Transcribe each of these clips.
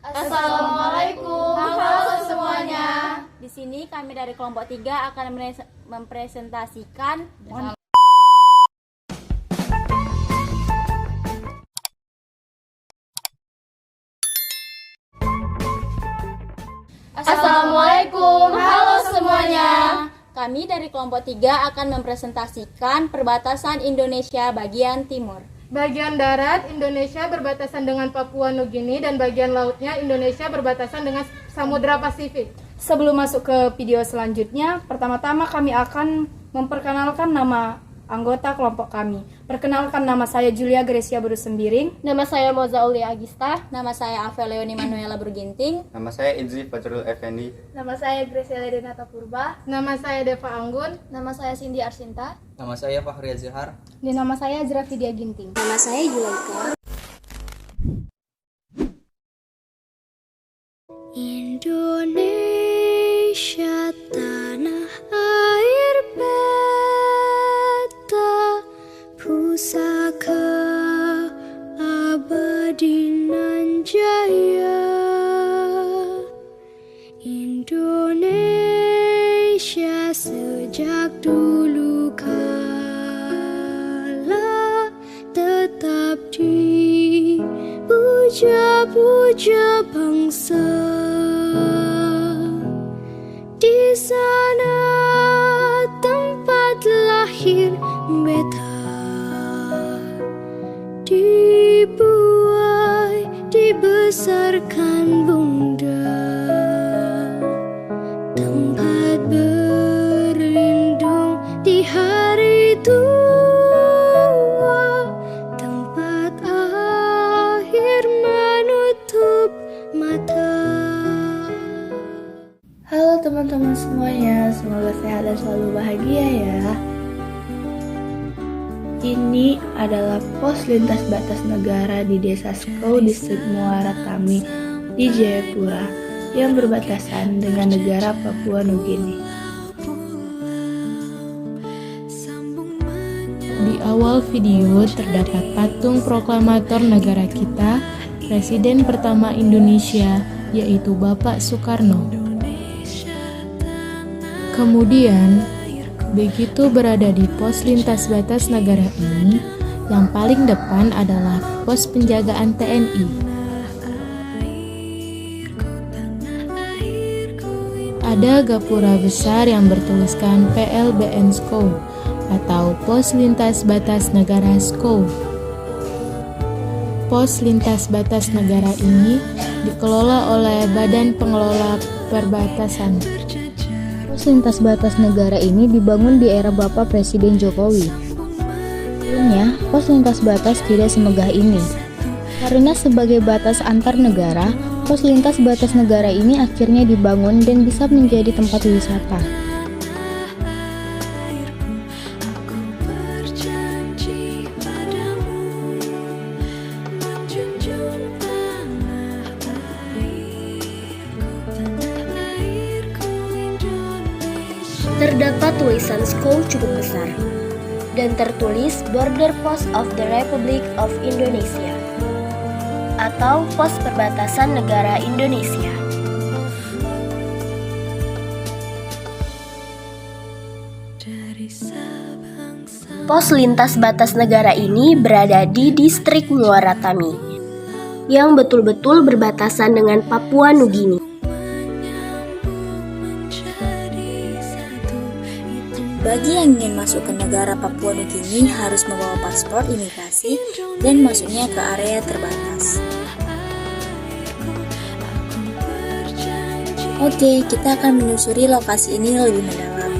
Assalamualaikum, halo semuanya. Di sini kami dari kelompok 3 akan mempresentasikan Assalamualaikum, halo semuanya. Kami dari kelompok 3 akan mempresentasikan perbatasan Indonesia bagian timur. Bagian darat Indonesia berbatasan dengan Papua Nugini dan bagian lautnya Indonesia berbatasan dengan Samudra Pasifik. Sebelum masuk ke video selanjutnya, pertama-tama kami akan memperkenalkan nama anggota kelompok kami. Perkenalkan, nama saya Julia Grecia Berusembiring. Nama saya Moza Uli Agista. Nama saya Aveleoni Manuela Berginting. Nama saya Idzi Fajrul Effendi. Nama saya Graciela Renata Purba. Nama saya Deva Anggun. Nama saya Cindy Arsinta. Nama saya Fahri Azhar. Dan nama saya Zrafidia Ginting. Nama saya Julaika. Indonesia tanah air beta, pusaka abadi nan jaya. Indonesia sejak dulu kala tetap dipuja-puja bangsa. Di sana tempat lahir beta, dibuai, dibesarkan bunda, tempat berlindung di hari tua, tempat akhir menutup mata. Halo teman-teman semuanya, semoga sehat dan selalu bahagia ya. Ini adalah pos lintas batas negara di Desa Skou, Distrik Muara Tami di Jayapura yang berbatasan dengan negara Papua Nugini. Di awal video terdapat patung proklamator negara kita, Presiden pertama Indonesia, yaitu Bapak Soekarno. Kemudian, begitu berada di pos lintas batas negara ini, yang paling depan adalah pos penjagaan TNI. Ada gapura besar yang bertuliskan PLBN Skou atau Pos Lintas Batas Negara Skou. Pos lintas batas negara ini dikelola oleh Badan Pengelola Perbatasan. Pos lintas batas negara ini dibangun di era Bapak Presiden Jokowi. Sebelumnya, pos lintas batas tidak semegah ini. Karena sebagai batas antar negara, pos lintas batas negara ini akhirnya dibangun dan bisa menjadi tempat wisata. Terdapat tulisan Skou cukup besar dan tertulis Border Post of the Republic of Indonesia atau Pos Perbatasan Negara Indonesia. Pos lintas batas negara ini berada di Distrik Muara Tami yang betul-betul berbatasan dengan Papua Nugini. Bagi yang ingin masuk ke negara Papua Nugini harus membawa paspor imigrasi dan masuknya ke area terbatas. Oke, kita akan menyusuri lokasi ini lebih mendalam.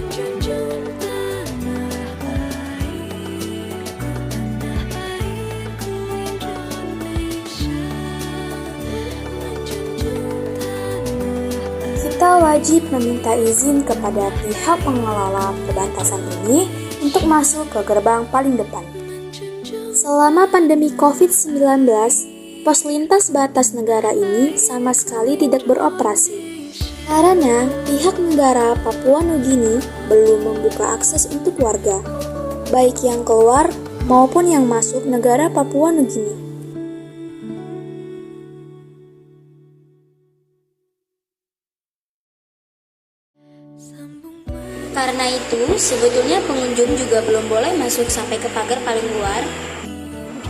Kita wajib meminta izin kepada pihak pengelola perbatasan ini untuk masuk ke gerbang paling depan. Selama pandemi COVID-19, pos lintas batas negara ini sama sekali tidak beroperasi. Karena pihak negara Papua Nugini belum membuka akses untuk warga, baik yang keluar maupun yang masuk negara Papua Nugini. Karena itu, sebetulnya pengunjung juga belum boleh masuk sampai ke pagar paling luar.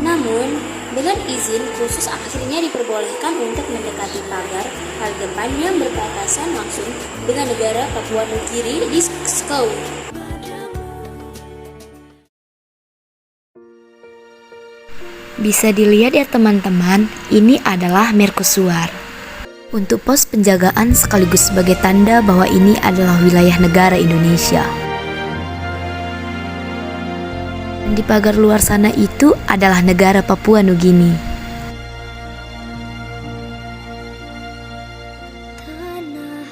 Namun, dengan izin khusus akhirnya diperbolehkan untuk mendekati pagar paling depan yang berbatasan langsung dengan negara Papua Nugini di Skau. Bisa dilihat ya teman-teman, ini adalah mercusuar. Untuk pos penjagaan sekaligus sebagai tanda bahwa ini adalah wilayah negara Indonesia. Dan di pagar luar sana itu adalah negara Papua Nugini. Tanah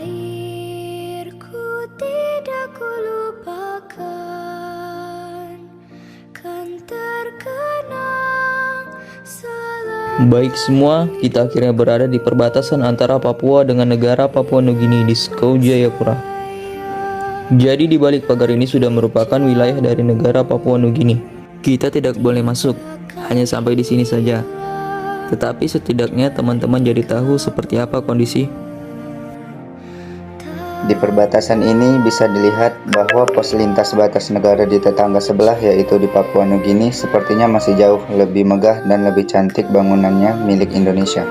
airku tidak kulupakan, kan terkenang selalu. Baik semua, kita akhirnya berada di perbatasan antara Papua dengan negara Papua Nugini di Skau Jayapura. Jadi di balik pagar ini sudah merupakan wilayah dari negara Papua Nugini. Kita tidak boleh masuk, hanya sampai di sini saja. Tetapi setidaknya teman-teman jadi tahu seperti apa kondisi. Di perbatasan ini bisa dilihat bahwa pos lintas batas negara di tetangga sebelah yaitu di Papua Nugini sepertinya masih jauh lebih megah dan lebih cantik bangunannya milik Indonesia.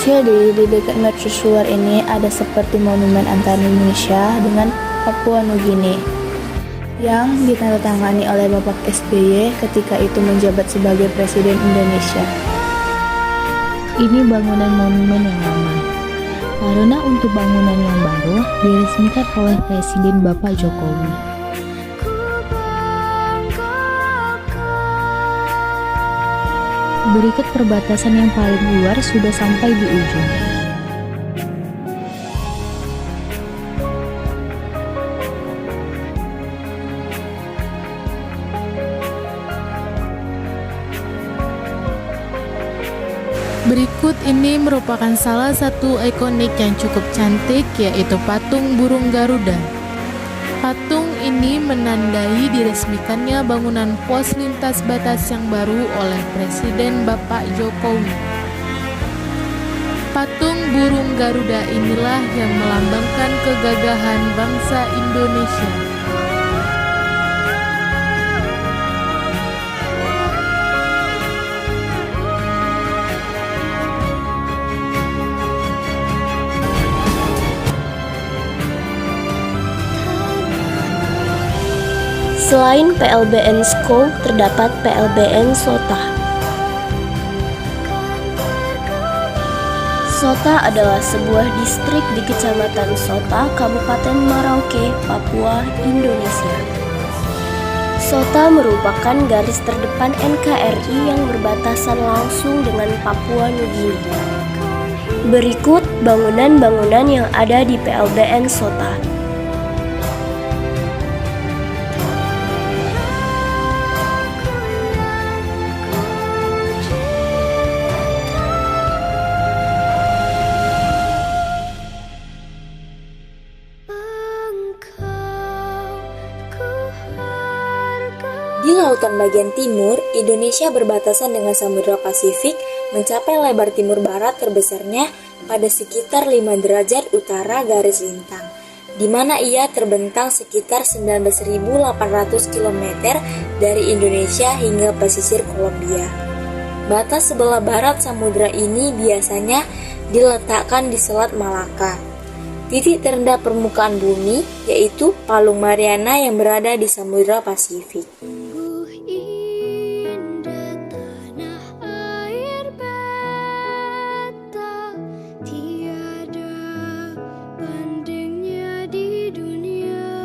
Jadi di dekat mercusuar ini ada seperti monumen antara Indonesia dengan Papua Nugini yang ditandatangani oleh Bapak SBY ketika itu menjabat sebagai Presiden Indonesia. Ini bangunan monumen yang lama, karena untuk bangunan yang baru diresmikan oleh Presiden Bapak Jokowi. Berikut perbatasan yang paling luar sudah sampai di ujung. Berikut ini merupakan salah satu ikonik yang cukup cantik, yaitu patung burung Garuda. Patung ini menandai diresmikannya bangunan pos lintas batas yang baru oleh Presiden Bapak Jokowi. Patung burung Garuda inilah yang melambangkan kegagahan bangsa Indonesia. Selain PLBN Skau, terdapat PLBN Sota. Sota adalah sebuah distrik di Kecamatan Sota, Kabupaten Merauke, Papua, Indonesia. Sota merupakan garis terdepan NKRI yang berbatasan langsung dengan Papua Nugini. Berikut bangunan-bangunan yang ada di PLBN Sota. Di lautan bagian timur, Indonesia berbatasan dengan Samudra Pasifik mencapai lebar timur barat terbesarnya pada sekitar 5 derajat utara garis lintang, di mana ia terbentang sekitar 19.800 km dari Indonesia hingga pesisir Kolombia. Batas sebelah barat samudra ini biasanya diletakkan di Selat Malaka. Titik terendah permukaan bumi yaitu Palung Mariana yang berada di Samudra Pasifik.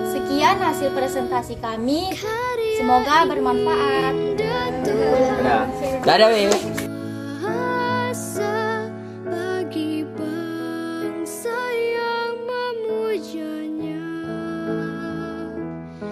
Sekian hasil presentasi kami. Semoga bermanfaat. Dadah, bagi bangsa